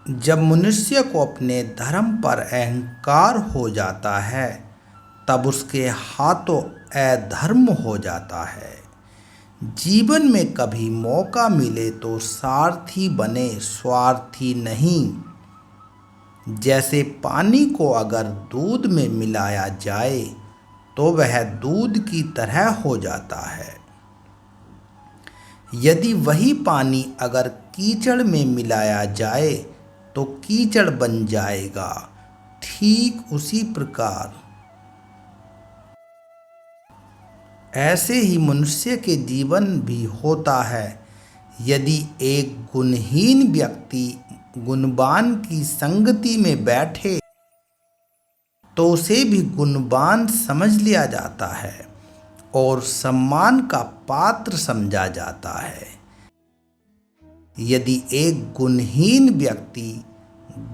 जब मनुष्य को अपने धर्म पर अहंकार हो जाता है तब उसके हाथों अधर्म हो जाता है। जीवन में कभी मौका मिले तो सारथी बने, स्वार्थी नहीं। जैसे पानी को अगर दूध में मिलाया जाए तो वह दूध की तरह हो जाता है। यदि वही पानी अगर कीचड़ में मिलाया जाए तो कीचड़ बन जाएगा। ठीक उसी प्रकार ऐसे ही मनुष्य के जीवन भी होता है। यदि एक गुणहीन व्यक्ति गुणवान की संगति में बैठे तो उसे भी गुणवान समझ लिया जाता है और सम्मान का पात्र समझा जाता है। यदि एक गुणहीन व्यक्ति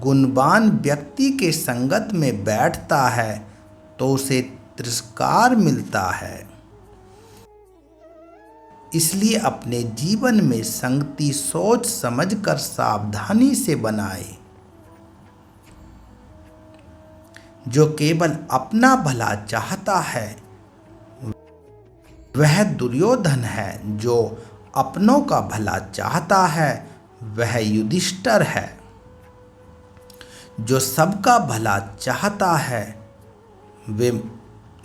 गुणवान व्यक्ति के संगत में बैठता है तो उसे तिरस्कार मिलता है। इसलिए अपने जीवन में संगति सोच समझकर सावधानी से बनाए। जो केवल अपना भला चाहता है वह दुर्योधन है, जो अपनों का भला चाहता है वह युधिष्ठिर है। जो सबका भला चाहता है वे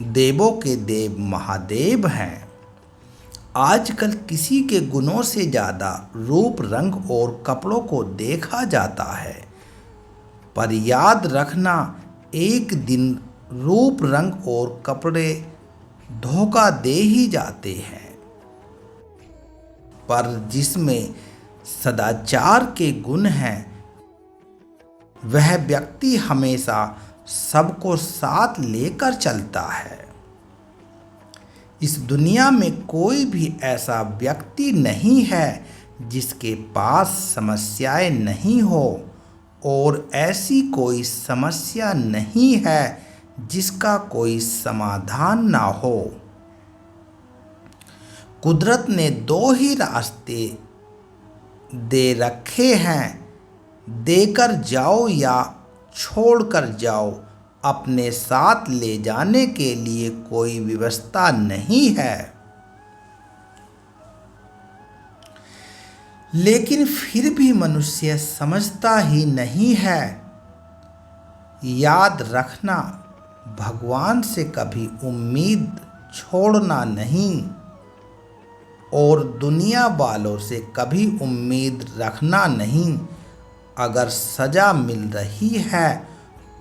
देवों के देव महादेव हैं। आजकल किसी के गुणों से ज़्यादा रूप, रंग और कपड़ों को देखा जाता है, पर याद रखना एक दिन रूप, रंग और कपड़े धोखा दे ही जाते हैं। पर जिसमें सदाचार के गुण हैं वह व्यक्ति हमेशा सबको साथ लेकर चलता है। इस दुनिया में कोई भी ऐसा व्यक्ति नहीं है जिसके पास समस्याएं नहीं हो, और ऐसी कोई समस्या नहीं है जिसका कोई समाधान ना हो। कुदरत ने दो ही रास्ते दे रखे हैं, देकर जाओ या छोड़कर जाओ। अपने साथ ले जाने के लिए कोई व्यवस्था नहीं है। लेकिन फिर भी मनुष्य समझता ही नहीं है। याद रखना, भगवान से कभी उम्मीद छोड़ना नहीं और दुनिया वालों से कभी उम्मीद रखना नहीं। अगर सज़ा मिल रही है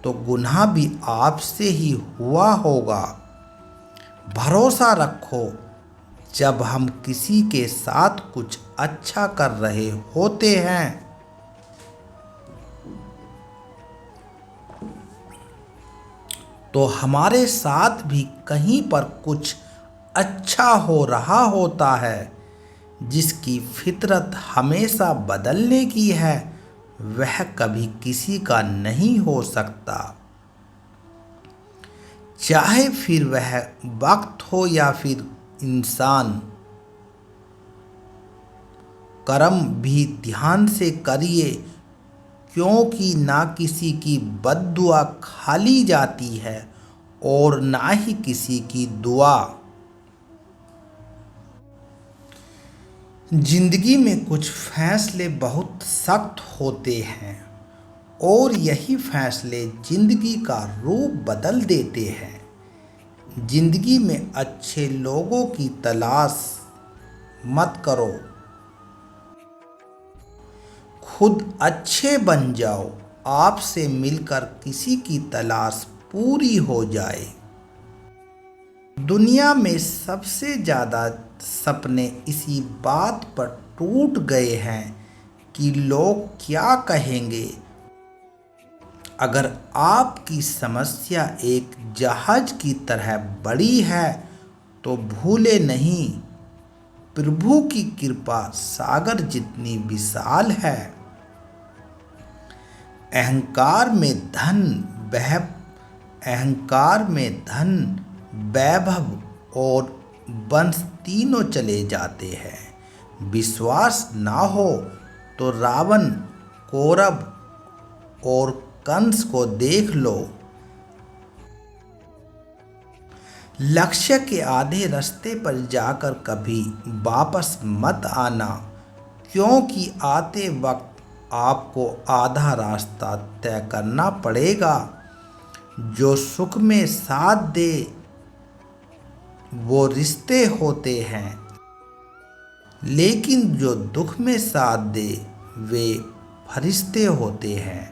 तो गुनाह भी आपसे ही हुआ होगा। भरोसा रखो, जब हम किसी के साथ कुछ अच्छा कर रहे होते हैं तो हमारे साथ भी कहीं पर कुछ अच्छा हो रहा होता है। जिसकी फितरत हमेशा बदलने की है वह कभी किसी का नहीं हो सकता। चाहे फिर वह वक्त हो या फिर इंसान। कर्म भी ध्यान से करिए, क्योंकि ना किसी की बद्दुआ खाली जाती है और ना ही किसी की दुआ। जिंदगी में कुछ फैसले बहुत सख्त होते हैं और यही फैसले जिंदगी का रूप बदल देते हैं। जिंदगी में अच्छे लोगों की तलाश मत करो, खुद अच्छे बन जाओ। आपसे मिलकर किसी की तलाश पूरी हो जाए। दुनिया में सबसे ज़्यादा सपने इसी बात पर टूट गए हैं कि लोग क्या कहेंगे। अगर आपकी समस्या एक जहाज की तरह बड़ी है तो भूले नहीं, प्रभु की कृपा सागर जितनी विशाल है। अहंकार में धन, वैभव और वंश तीनों चले जाते हैं। विश्वास ना हो तो रावण, कौरव और कंस को देख लो। लक्ष्य के आधे रास्ते पर जाकर कभी वापस मत आना, क्योंकि आते वक्त आपको आधा रास्ता तय करना पड़ेगा। जो सुख में साथ दे वो रिश्ते होते हैं, लेकिन जो दुख में साथ दे वे फरिश्ते होते हैं।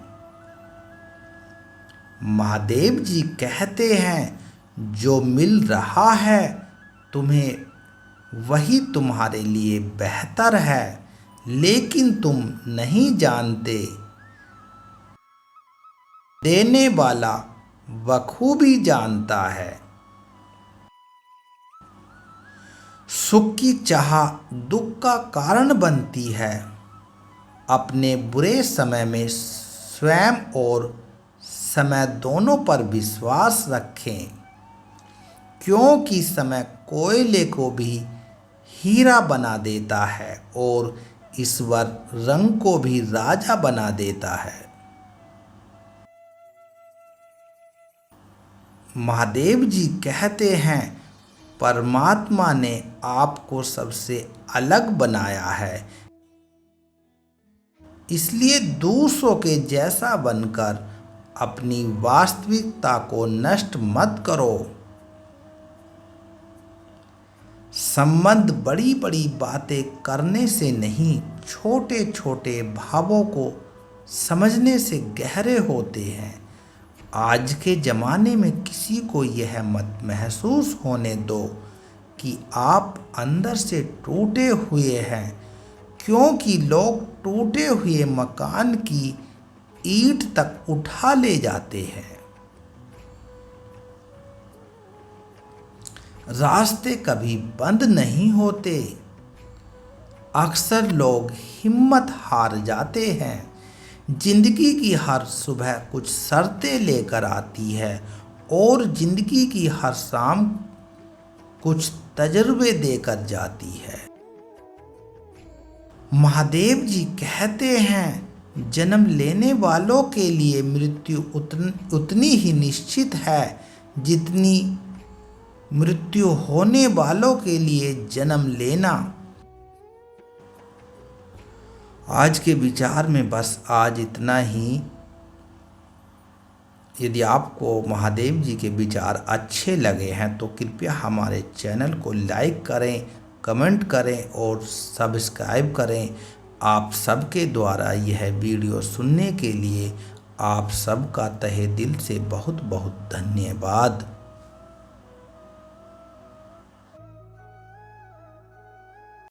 महादेव जी कहते हैं, जो मिल रहा है तुम्हें वही तुम्हारे लिए बेहतर है, लेकिन तुम नहीं जानते देने वाला बखूबी जानता है। सुख की चाह दुख का कारण बनती है। अपने बुरे समय में स्वयं और समय दोनों पर विश्वास रखें, क्योंकि समय कोयले को भी हीरा बना देता है और ईश्वर रंग को भी राजा बना देता है। महादेव जी कहते हैं, परमात्मा ने आपको सबसे अलग बनाया है, इसलिए दूसरों के जैसा बनकर अपनी वास्तविकता को नष्ट मत करो। संबंध बड़ी बड़ी बातें करने से नहीं, छोटे छोटे भावों को समझने से गहरे होते हैं। आज के ज़माने में किसी को यह मत महसूस होने दो कि आप अंदर से टूटे हुए हैं, क्योंकि लोग टूटे हुए मकान की ईंट तक उठा ले जाते हैं। रास्ते कभी बंद नहीं होते। अक्सर लोग हिम्मत हार जाते हैं। जिंदगी की हर सुबह कुछ शर्तें लेकर आती है और जिंदगी की हर शाम कुछ तजुर्बे देकर जाती है। महादेव जी कहते हैं, जन्म लेने वालों के लिए मृत्यु उतनी ही निश्चित है जितनी मृत्यु होने वालों के लिए जन्म लेना। आज के विचार में बस आज इतना ही। यदि आपको महादेव जी के विचार अच्छे लगे हैं तो कृपया हमारे चैनल को लाइक करें, कमेंट करें और सब्सक्राइब करें। आप सबके द्वारा यह वीडियो सुनने के लिए आप सबका तहे दिल से बहुत बहुत धन्यवाद।